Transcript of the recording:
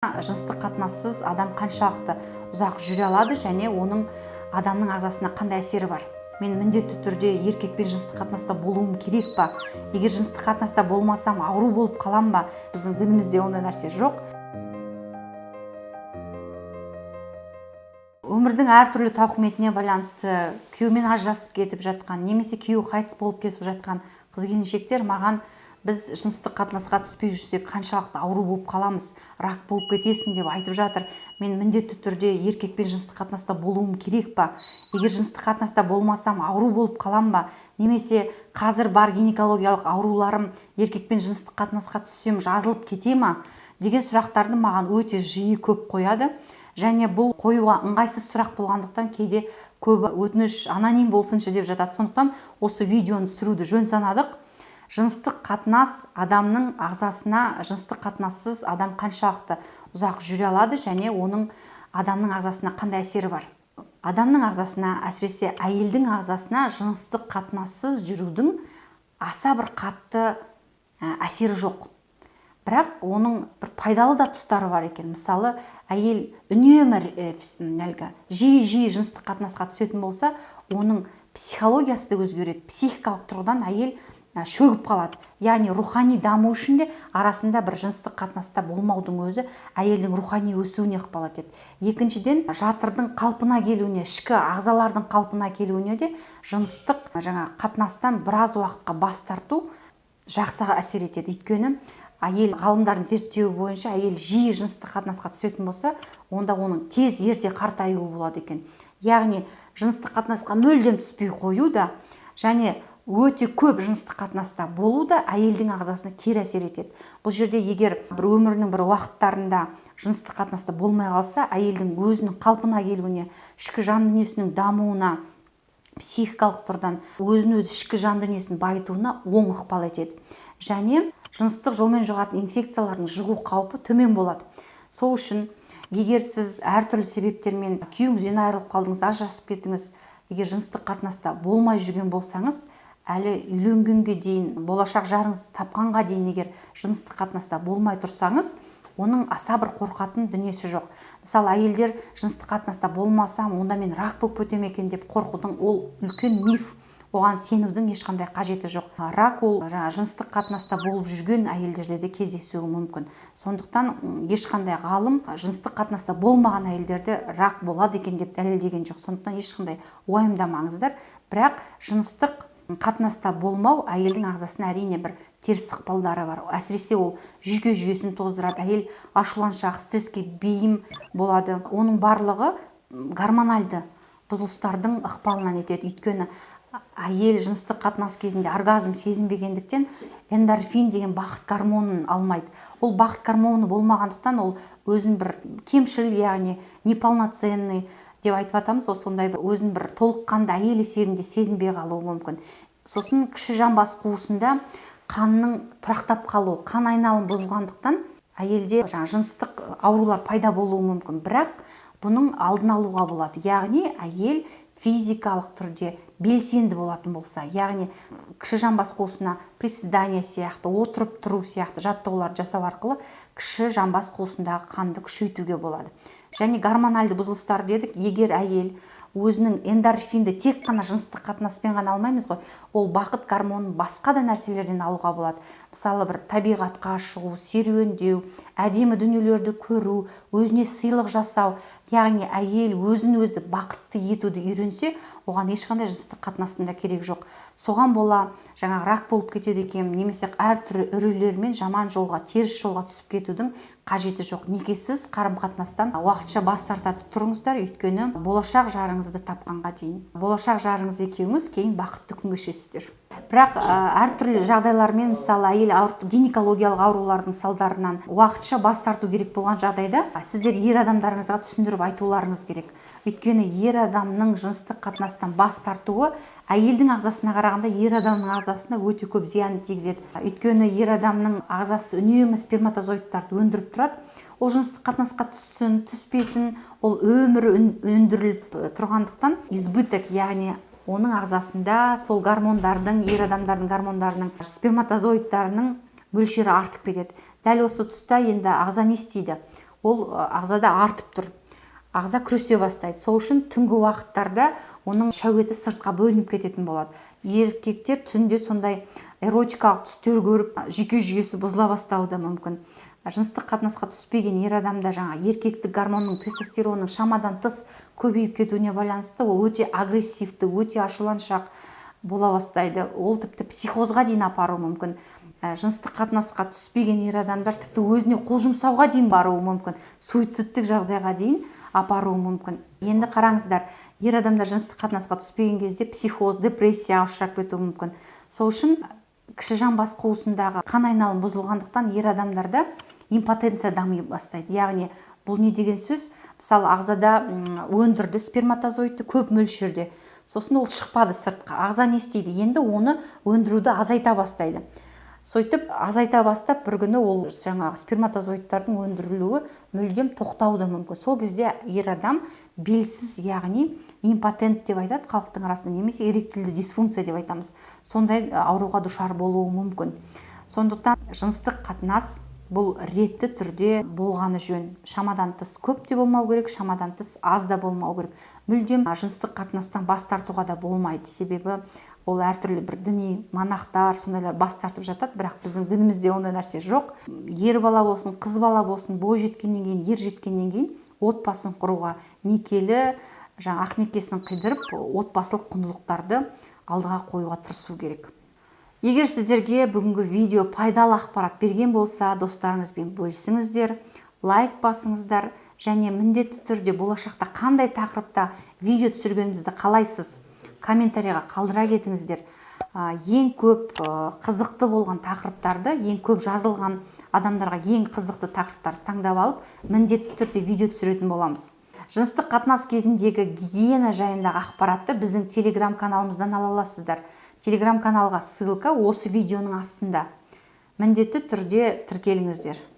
Жыныстық қатынассыз адам қаншалықты ұзақ жүре алады және оның адамның ағзасына қандай әсері бар? Мен міндетті түрде еркекпен жыныстық қатынаста болуым керек па? Егер жыныстық қатынаста болмасам ауру болып қалам ба? Біздің дінімізде ондай нәрсе жоқ. Өмірдің әртүрлі тауқыметіне байланысты күйеуімен ажырасып кетіп жатқан, немесе күйеуі қайтыс болып кетіп жатқан қыз-келіншектер маған біз жыныстық қатынасқа түспей жүрсек қаншалықты ауру болып қаламыз, рак болып кетесің деп айтып жатыр. Мен міндетті түрде еркекпен жыныстық қатынаста болуым керек па? Егер жыныстық қатынаста болмасам ауру болып қалам ба? Немесе қазір бар гинекологиялық ауруларым еркекпен жыныстық қатынасқа түссем жазылып кете ма? Деген сұрақтарды маған өте жиі көп қояды. Және бұл қоюға ыңғайсыз сұрақ болғандықтан кейде көбі өтініш аноним болсыншы деп жатады. Сондықтан осы видеоны түсіруді жөн санадық. Жыныстық қатынас адамның ағзасына, жыныстық қатынассыз адам қаншалықты ұзақ жүре алады және оның адамның ағзасына қандай әсері бар? Адамның ағзасына, әсіресе әйелдің ағзасына жыныстық қатынассыз жүрудің аса бір қатты әсері жоқ. Бірақ оның бір пайдалы да тұстары бар екен. Мысалы, әйел үнемі жиі жыныстық қатынасқа түсетін болса, оның психологиясы да өзгереді. Психикалық тұрғыдан әйел шөгіп қалады. Яғни рухани даму үшін де арасында бір жыныстық қатынаста болмаудың өзі әйелдің рухани өсуіне ықпал етеді. Екіншіден, жатырдың қалпына келуіне, ішкі ағзалардың қалпына келуіне де жыныстық қатынастан біраз уақытқа бас тарту жақсы әсер етеді. Өйткені әйел ғалымдардың зерттеуі бойынша әйел жиі жыныстық қатынасқа түсетін болса, онда оның тез ерте қартаюы болады екен. Яғни жыныстық қатынасқа мүлдем түспей қою да және өте көп жыныстық қатынаста болу да әйелдің ағзасына кері әсер етеді. Бұл жерде егер бір өмірінің бір уақыттарында жыныстық қатынаста болмай қалса, әйелдің өзінің қалпына келуіне, ішкі жан дүниесінің дамуына, психикалық тұрдан өзін-өзі ішкі жан дүниесін байытуына оң ықпал етеді. Және жыныстық жолмен жұғатын инфекциялардың жұғу қаупі төмен болады. Сол үшін егер сіз әртүрлі себептермен күйеуіңізден айырылып қалдыңыз, ажырасып кеттіңіз, егер жыныстық қатынаста болмай жүрген болсаңыз, әлі үйленгенге дейін, болашақ жарыңызды тапқанға дейін егер жыныстық қатынаста болмай тұрсаңыз, оның аса бір қорқатын дүниесі жоқ. Мысалы, әйелдер жыныстық қатынаста болмасам, онда мен рак болып кетем екен деп қорқудың ол үлкен миф. Оған сенудің ешқандай қажеті жоқ. Рак ол жыныстық қатынаста болып жүрген әйелдерде де кездесуі мүмкін. Сондықтан ешқандай ғалым жыныстық қатынаста болмаған әйелдерде рак болады екен деп дәлелдеген жоқ. Сондықтан ешқандай уайымдамаңыздар. Бірақ жыныстық қатынаста болмау әйелдің ағзасына әрине бір теріс ықпалдары бар. Әсіресе ол жүйке жүйесін тоздырады. Әйел ашуланшақ, стресске бейім болады. Оның барлығы гормональды бұзылыстардың ықпалынан етеді. Өйткені әйел жыныстық қатынас кезінде оргазм сезінбегендіктен эндорфин деген бақыт гормонын алмайды. Ол бақыт гормоны болмағандықтан ол өзін бір кемшіл, яғни неполноценный деп айтып атамыз, сондай бір өзін бір толыққанды әйел есебінде сезінбей қалуы мүмкін. Сосын кіші жамбас қуысында қанның тұрақтап қалуы, қан айналым бұзылғандықтан әйелде жыныстық аурулар пайда болуы мүмкін. Бірақ бұның алдын алуға болады. Яғни әйел физикалық түрде белсенді болатын болса, яғни кіші жамбас қуысына приседания сияқты, отырып тұру сияқты жаттығуларды жасау арқылы кіші жамбас қуысындағы қанды күшейтуге болады. Және гормональды бұзылыстар дедік, егер әйел өзінің эндорфинді тек қана жыныстық қатынаспен ғана алмаймыз ғой, ол бақыт гормонын басқа да нәрселерден алуға болады. Мысалы, бір табиғатқа шығу, серуендеу, әдемі дүниелерді көру, өзіне сыйлық жасау, яғни әйел өзін-өзі бақытты етуді үйренсе, оған ешқандай жыныстық қатынастың да керек жоқ. Соған бола рак болып кетеді екен, немесе әртүрлі үрейлермен жаман жолға, теріс жолға түсіп кетудің қажеті жоқ. Некесіз қарым-қатынастан уақытша бас тартады тұрыңыздар, өйткені болашақ жарыңызды тапқанға дейін. Болашақ жарыңыз екеуіңіз кейін бақытты күн кешесіздер. Бірақ әртүрлі жағдайлармен, мысалы, әйел гинекологиялық аурулардың салдарынан уақытша бас тарту керек болған жағдайда, сіздер ер адамдарыңызға түсіндіріп айтуларыңыз керек. Өйткені ер адамның жыныстық қатынастан бас тартуы әйелдің ағзасына қарағанда ер адамның ағзасына өте көп зиян тигізеді. Өйткені ер адамның ағзасы үнемі сперматозоидтарды өндіріп тұрады. Ол жыныстық қатынасқа түссін, түспесін, ол өмірі өндіріліп тұрғандықтан избыток, яғни оның ағзасында сол гормондардың, ер адамдардың гормондарының, сперматозоидтарының мөлшері артып кетеді. Дәл осы тұста енді ағза не істейді? ол ағзада артып тұр. Ағза күресе бастайды. Сол үшін түнгі уақыттарда оның шәуеті сыртқа бөлініп кететін болады. Еркектер түнде сондай эротикалық түстер көріп, жүйке жүйесі бұзыла бастауы да мүмкін. Жыныстық қатынасқа түспеген ер адамда жаңа еркектік гормонның, тестостеронның шамадан тыс көбейіп кетуіне байланысты ол өте агрессивті, өте ашуланшақ бола бастайды. Ол тіпті психозға дейін апаруы мүмкін. Жыныстық қатынасқа түспеген ер адамдар тіпті өзіне қол жұмсауға дейін баруы мүмкін. Суицидтік жағдайға дейін апаруы мүмкін. Енді қараңыздар, ер адамдар жыныстық қатынасқа түспеген кезде психоз, депрессияға ұшырап кетуі мүмкін. Сол үшін кіші жан бас қуысындағы қан айналым бұзылғандықтан ер адамдарда импотенция дами бастайды. Яғни бұл не деген сөз? Мысалы, ағзада өндірді сперматозоидты көп мөлшерде. Сосын ол шықпады сыртқа. Ағза не істейді? Енді оны өндіруді азайта бастайды. Сөйтіп азайта бастап бір күні ол жаңағы сперматозоидтардың өндірілуі мүлдем тоқтауы мүмкін. Сол кезде ер адам белсіз, яғни импотент деп айтады халықтың арасында, немесе эректильді дисфункция деп айтамыз. Сондай ауруға душар болуы мүмкін. Сондықтан жыныстық қатынас бұл ретті түрде болғаны жөн. Шамадан тыс көп те болмау керек, шамадан тыс аз да болмау керек. Мүлдем жыныстық қатынастан бас тартуға да болмайды. Себебі ол әртүрлі бір діни монахтар сондайлар бас тартып жатады, бірақ біздің дінімізде ондай нәрсе жоқ. Ер бала болсын, қыз бала болсын, бой жеткеннен кейін, ер жеткеннен кейін отбасын құруға, некелі, ақ некесін қидырып, отбасылық құндылықтарды алдыға қоюға тырысу керек. Егер сіздерге бүгінгі видео пайдалы ақпарат берген болса, достарыңызбен бөлісіңіздер, лайк басыңыздар, және міндетті түрде болашақта қандай тақырыпта видео түсіргенімізді қалайсыз, комментарийға қалдыра кетіңіздер. Ең көп қызықты болған тақырыптарды, ең көп жазылған адамдарға ең қызықты тақырыптарды таңдап алып, міндетті түрде видео түсіретін боламыз. Жыныстық қатынас кезіндегі гигиена жайындағы ақпаратты біздің телеграм каналымыздан ала аласыздар. Телеграм каналға ссылка осы видеоның астында. Міндетті түрде тіркеліңіздер.